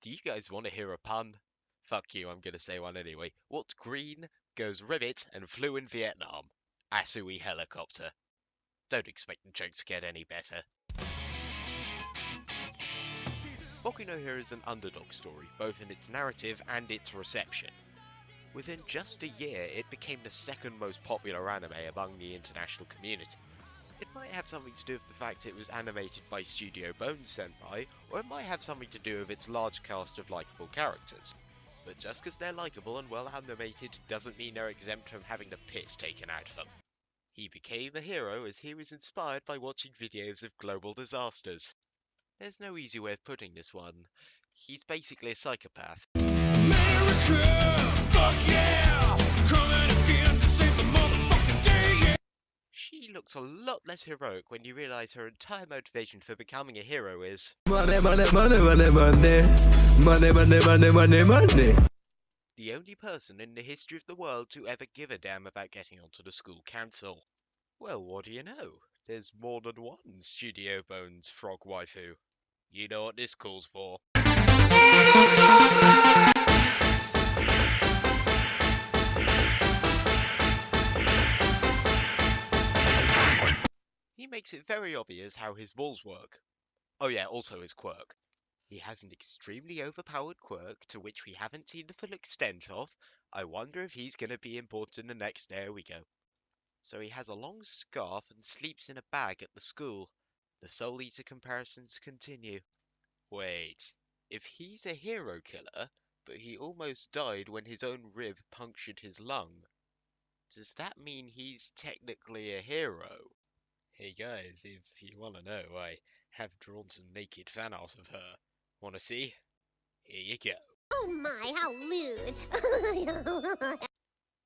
Do you guys want to hear a pun? Fuck you, I'm gonna say one anyway. What green goes ribbit and flew in Vietnam? Asui helicopter. Don't expect the joke to get any better. Boku No Hero is an underdog story, both in its narrative and its reception. Within just a year, it became the second most popular anime among the international community. It might have something to do with the fact it was animated by Studio Bones Senpai, or it might have something to do with its large cast of likable characters. But just because they're likable and well animated doesn't mean they're exempt from having the piss taken out of them. He became a hero as he was inspired by watching videos of global disasters. There's no easy way of putting this one. He's basically a psychopath. America, fuck yeah! Coming again to save the motherfucking day, yeah! She looks a lot less heroic when you realise her entire motivation for becoming a hero is money, money, money, money, money, money, money, money, money, money. The only person in the history of the world to ever give a damn about getting onto the school council. Well, what do you know? There's more than one Studio Bones frog waifu. You know what this calls for. He makes it very obvious how his walls work. Oh yeah, also his quirk. He has an extremely overpowered quirk to which we haven't seen the full extent of. I wonder if he's going to be important in the next. There we go. So he has a long scarf and sleeps in a bag at the school. The Soul Eater comparisons continue. Wait, if he's a hero killer, but he almost died when his own rib punctured his lung, does that mean he's technically a hero? Hey guys, if you want to know, I have drawn some naked fan art of her. Want to see? Here you go. Oh my, how lewd!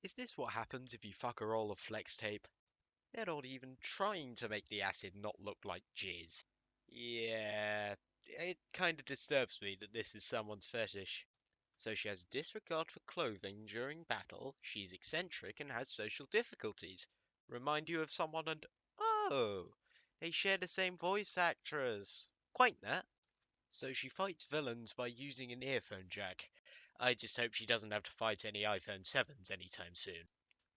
Is this what happens if you fuck a roll of flex tape? They're not even trying to make the acid not look like jizz. Yeah, it kinda disturbs me that this is someone's fetish. So she has disregard for clothing during battle, she's eccentric and has social difficulties. Remind you of someone and oh, they share the same voice actress. Quite that. So she fights villains by using an earphone jack. I just hope she doesn't have to fight any iPhone 7s anytime soon.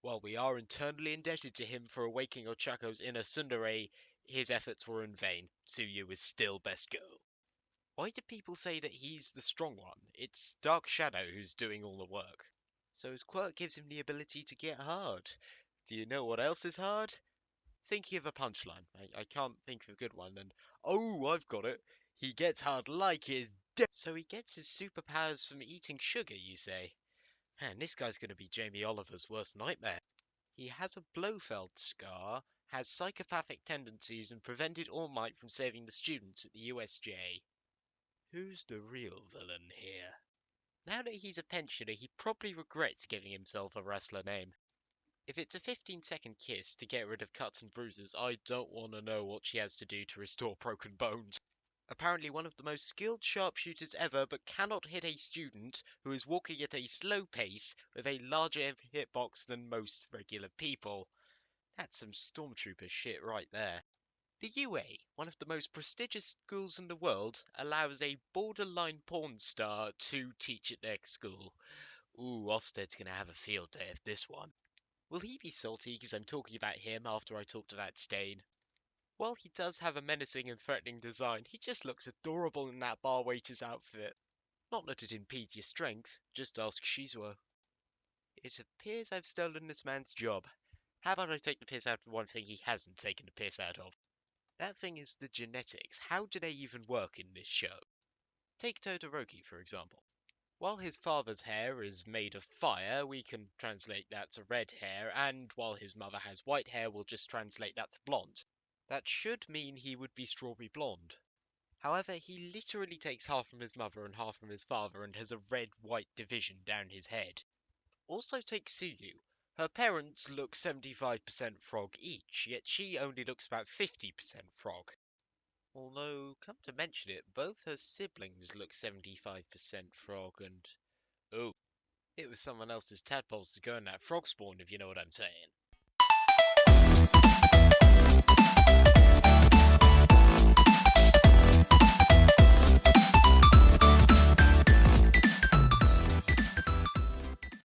While we are internally indebted to him for awakening Ochako's inner tsundere, his efforts were in vain. Tsuyu is still best girl. Why do people say that he's the strong one? It's Dark Shadow who's doing all the work. So his quirk gives him the ability to get hard. Do you know what else is hard? Thinking of a punchline. I can't think of a good one, and oh, I've got it. He gets hard like his death. So he gets his superpowers from eating sugar, you say? Man, this guy's gonna be Jamie Oliver's worst nightmare. He has a Blofeld scar, has psychopathic tendencies, and prevented All Might from saving the students at the USJ. Who's the real villain here? Now that he's a pensioner, he probably regrets giving himself a wrestler name. If it's a 15-second kiss to get rid of cuts and bruises, I don't want to know what she has to do to restore broken bones. Apparently one of the most skilled sharpshooters ever, but cannot hit a student who is walking at a slow pace with a larger hitbox than most regular people. That's some stormtrooper shit right there. The UA, one of the most prestigious schools in the world, allows a borderline porn star to teach at their school. Ooh, Ofsted's gonna have a field day of this one. Will he be salty because I'm talking about him after I talked about Stain? While he does have a menacing and threatening design, he just looks adorable in that bar waiter's outfit. Not that it impedes your strength, just ask Shizuo. It appears I've stolen this man's job. How about I take the piss out of one thing he hasn't taken the piss out of? That thing is the genetics. How do they even work in this show? Take Todoroki, for example. While his father's hair is made of fire, we can translate that to red hair, and while his mother has white hair, we'll just translate that to blonde. That should mean he would be strawberry blonde. However, he literally takes half from his mother and half from his father and has a red-white division down his head. Also take Suyu. Her parents look 75% frog each, yet she only looks about 50% frog. Although, come to mention it, both her siblings look 75% frog and... oh, it was someone else's tadpoles to go in that frog spawn, if you know what I'm saying.